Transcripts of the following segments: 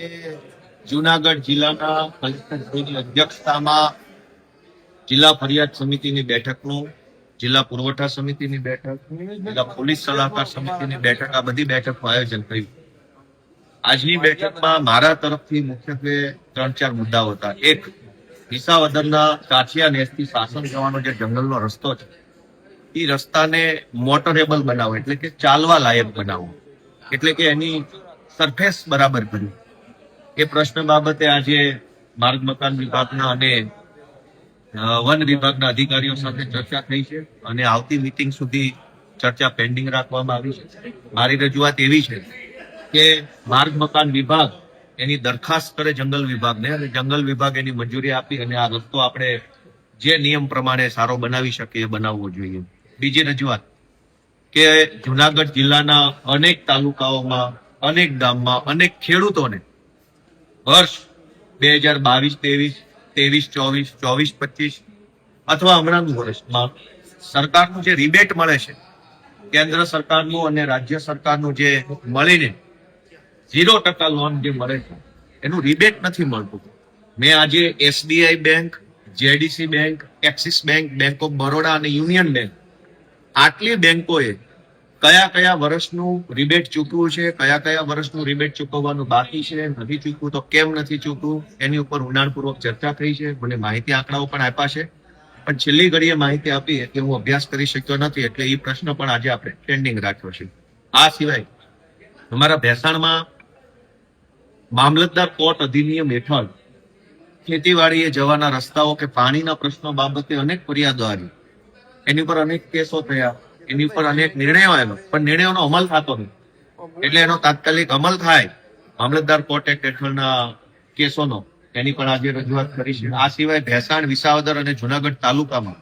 એ જુનાગઢ જિલ્લાના કલેક્ટરશ્રીની અધ્યક્ષતામાં જિલ્લા ફરિયાદ સમિતિની બેઠકનું, જિલ્લા પુરવઠા સમિતિની બેઠક, જિલ્લા પોલીસ સલાહકાર સમિતિની બેઠક, આ બધી બેઠકનું આયોજન થયું. આજની બેઠકમાં મારા તરફથી મુખ્યત્વે 3-4 મુદ્દાઓ હતા. એક, વિસાવદરના કાછિયા નેસથી સાસણ જવાનો જે જંગલનો રસ્તો છે, એ રસ્તાને મોટરેબલ બનાવો, એટલે કે ચાલવા લાયક બનાવો, એટલે કે એની સરફેસ બરાબર કરવી. એ પ્રશ્ન બાબતે આજે માર્ગ મકાન વિભાગના અને વન વિભાગના અધિકારીઓ સાથે ચર્ચા થઈ છે અને આવતી મીટિંગ સુધી ચર્ચા પેન્ડિંગ રાખવામાં આવી છે. મારી રજૂઆત એવી છે કે માર્ગ મકાન વિભાગ એની દરખાસ્ત કરે જંગલ વિભાગને, અને જંગલ વિભાગ એની મંજૂરી આપી અને આ રસ્તો આપણે જે નિયમ પ્રમાણે સારો બનાવી શકીએ એ બનાવવો જોઈએ. બીજી રજૂઆત કે જુનાગઢ જિલ્લાના અનેક તાલુકાઓમાં, અનેક ગામમાં, અનેક ખેડૂતોને વર્ષ 2022-23, 23-24, 24-25 અથવા હમણાંનું વર્ષમાં સરકારનું જે રિબેટ મળે છે, કેન્દ્ર સરકારનું અને રાજ્ય સરકારનું જે મળીને 0% લોન જે મળે છે, એનું રિબેટ નથી મળતું. મેં આજે SBI bank, JDC bank, axis bank, bank of Baroda અને યુનિયન બેંક, આટલી બેંકોએ કયા કયા વર્ષનું રિબેટ ચૂકવ્યું છે, કયા કયા વર્ષનું રિબેટ ચૂકવવાનું બાકી છે, નથી ચૂકવું તો કેમ નથી ચૂકવું, એની ઉપર ઊંડાણપૂર્વક ચર્ચા થઈ છે. મને માહિતી આંકડાઓ પણ આપ્યા છે, પણ છેલ્લી ઘડીએ માહિતી આપી એટલે હું અભ્યાસ કરી શક્યો નથી, એટલે એ પ્રશ્ન પણ આજે આપણે પેન્ડિંગ રાખ્યો છે. આ સિવાય અમારા ભેસાણમાં મામલતદાર કોર્ટ અધિનિયમ હેઠળ ખેતીવાડીએ જવાના રસ્તાઓ કે પાણીના પ્રશ્નો બાબતે અનેક ફરિયાદો આવી, એની ઉપર અનેક કેસો થયા, એની ઉપર અનેક નિર્ણયો આવ્યા, પણ નિર્ણયોનો અમલ થતો નથી. એટલે એનો તાત્કાલિક અમલ થાય, મામલતદાર કોર્ટ એક્ટ હેઠળના કેસોનો, એની પણ આજે રજૂઆત કરી છે. આ સિવાય ભેસાણ, વિસાવદર અને જુનાગઢ તાલુકામાં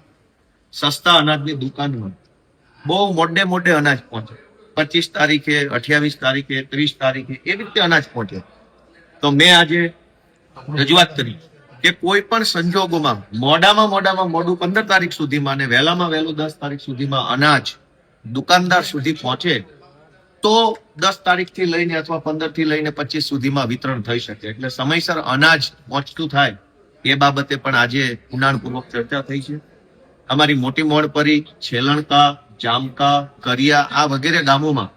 સસ્તા અનાજની દુકાનમાં બહુ મોડે અનાજ પહોંચે, 25 તારીખે, 28 તારીખે, 30 તારીખે એ રીતે અનાજ પહોંચે. તો મેં આજે રજૂઆત કરી કે કોઈ પણ સંજોગોમાં મોડામાં મોડું 15 તારીખ સુધીમાં અને વહેલામાં વહેલું 10 તારીખ સુધીમાં અનાજ દુકાનદાર સુધી પહોંચે તો 10 તારીખથી લઈને અથવા 15 થી લઈને 25 સુધીમાં વિતરણ થઈ શકે. એટલે સમયસર અનાજ પહોંચતું થાય એ બાબતે પણ આજે ઊંડાણપૂર્વક ચર્ચા થઈ છે. અમારી મોટી મોડપરી, છેલણકા, જામકા, કરિયા આ વગેરે ગામોમાં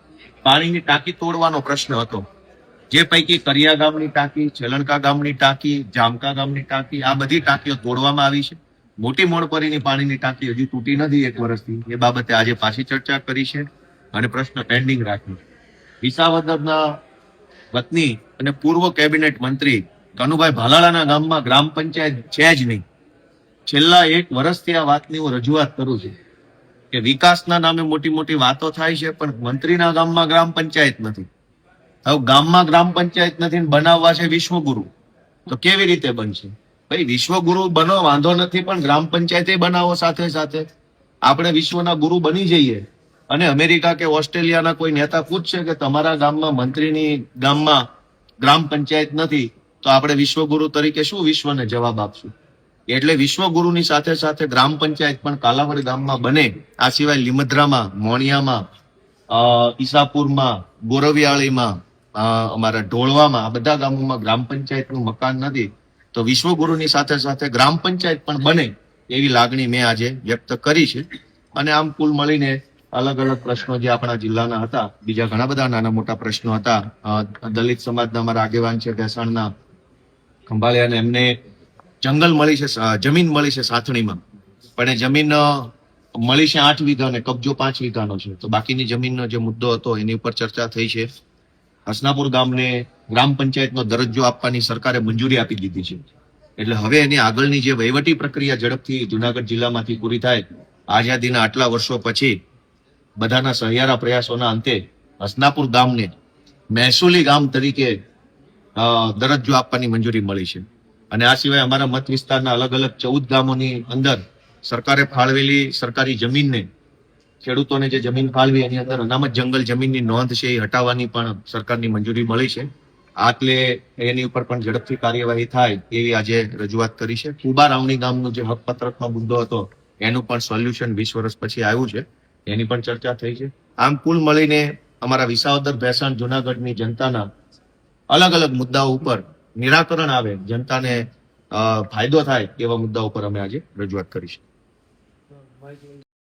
પાણીની ટાંકી તોડવાનો પ્રશ્ન હતો, જે પૈકી કરિયા ગામની ટાંકી, છેલણકા ગામની ટાંકી, જામકા ગામની ટાંકી, આ બધી ટાંકીઓ તોડવામાં આવી છે. મોટી મોડપરીની પાણીની ટાંકી હજી તૂટી નથી 1 વર્ષથી, એ બાબતે આજે પાછી ચર્ચા કરી છે અને પ્રશ્ન પેન્ડિંગ રાખ્યો. વિસાવદરના વતની અને પૂર્વ કેબિનેટ મંત્રી કનુભાઈ ભાલાળાના ગામમાં ગ્રામ પંચાયત છે જ નહીં. છેલ્લા 1 વર્ષથી આ વાતની હું રજૂઆત કરું છું કે વિકાસના નામે મોટી વાતો થાય છે, પણ મંત્રીના ગામમાં ગ્રામ પંચાયત નથી. હવે ગામમાં ગ્રામ પંચાયત નથી, બનાવવા છે વિશ્વગુરુ, તો કેવી રીતે બનશે? ભાઈ, વિશ્વગુરુ બનો વાંધો નથી, પણ ગ્રામ પંચાયત બનાવો સાથે સાથે. આપણે વિશ્વના ગુરુ બની જઈએ અને અમેરિકા કે ઓસ્ટ્રેલિયાના કોઈ નેતા પૂછશે કે તમારા ગામમાં, મંત્રીની ગામમાં ગ્રામ પંચાયત નથી, તો આપણે વિશ્વગુરુ તરીકે શું વિશ્વને જવાબ આપશું? એટલે વિશ્વગુરુની સાથે સાથે ગ્રામ પંચાયત પણ કાલાવડ ગામમાં બને. આ સિવાય લીમદ્રામાં, મોણિયામાં, ઈસાપુરમાં, ગોરવિયાળીમાં, અમારા ઢોળવામાં, આ બધા ગામોમાં ગ્રામ પંચાયતનું મકાન નથી, તો વિશ્વગુરુની સાથે સાથે ગ્રામ પંચાયત પણ બને એવી લાગણી મેં આજે વ્યક્ત કરી છે. અને આમ કુલ મળીને અલગ અલગ પ્રશ્નો જે આપણા જિલ્લાના હતા, બીજા ઘણા બધા નાના મોટા પ્રશ્નો હતા. દલિત સમાજના અમારા આગેવાન છે ભેસાણના ખંભાળિયાને, એમને જંગલ મળી છે, જમીન મળી છે સાથણીમાં, પણ એ જમીન મળી છે 8 વીઘા અને કબજો 5 વીઘાનો છે. તો બાકીની જમીનનો જે મુદ્દો હતો એની ઉપર ચર્ચા થઈ છે. હસનાપુર ગામને ગ્રામ પંચાયતનો દરજ્જો આપવાની સરકારે મંજૂરી આપી દીધી છે, એટલે હવે એની આગળની જે વહીવટી પ્રક્રિયા ઝડપથી જુનાગઢ જિલ્લામાંથી પૂરી થાય. આઝાદીના આટલા વર્ષો પછી બધાના સહિયારા પ્રયાસોના અંતે હસનાપુર ગામને મહેસૂલી ગામ તરીકે દરજ્જો આપવાની મંજૂરી મળી છે. અને આ સિવાય અમારા મત વિસ્તારના અલગ અલગ 14 ગામોની અંદર સરકારે ફાળવેલી સરકારી જમીનને, ખેડૂતોને જે જમીન ફાળવી એની અંદર અનામત જંગલ જમીનની નોંધ છે એ હટાવવાની પણ સરકારની મંજૂરી મળી છે. આટલે એની ઉપર પણ ઝડપથી કાર્યવાહી થાય એવી આજે રજૂઆત કરી છે. કુબા રાવણી ગામનો જે હકપત્રકનો મુદ્દો હતો એનું પણ સોલ્યુશન 20 વર્ષ પછી આવ્યું છે, એની પણ ચર્ચા થઈ છે. આમ કુલ મળીને અમારા વિસાવદર, ભેસાણ, જુનાગઢની જનતાના અલગ અલગ મુદ્દાઓ ઉપર નિરાકરણ આવે, જનતાને ફાયદો થાય એવા મુદ્દાઓ પર અમે આજે રજૂઆત કરીશું.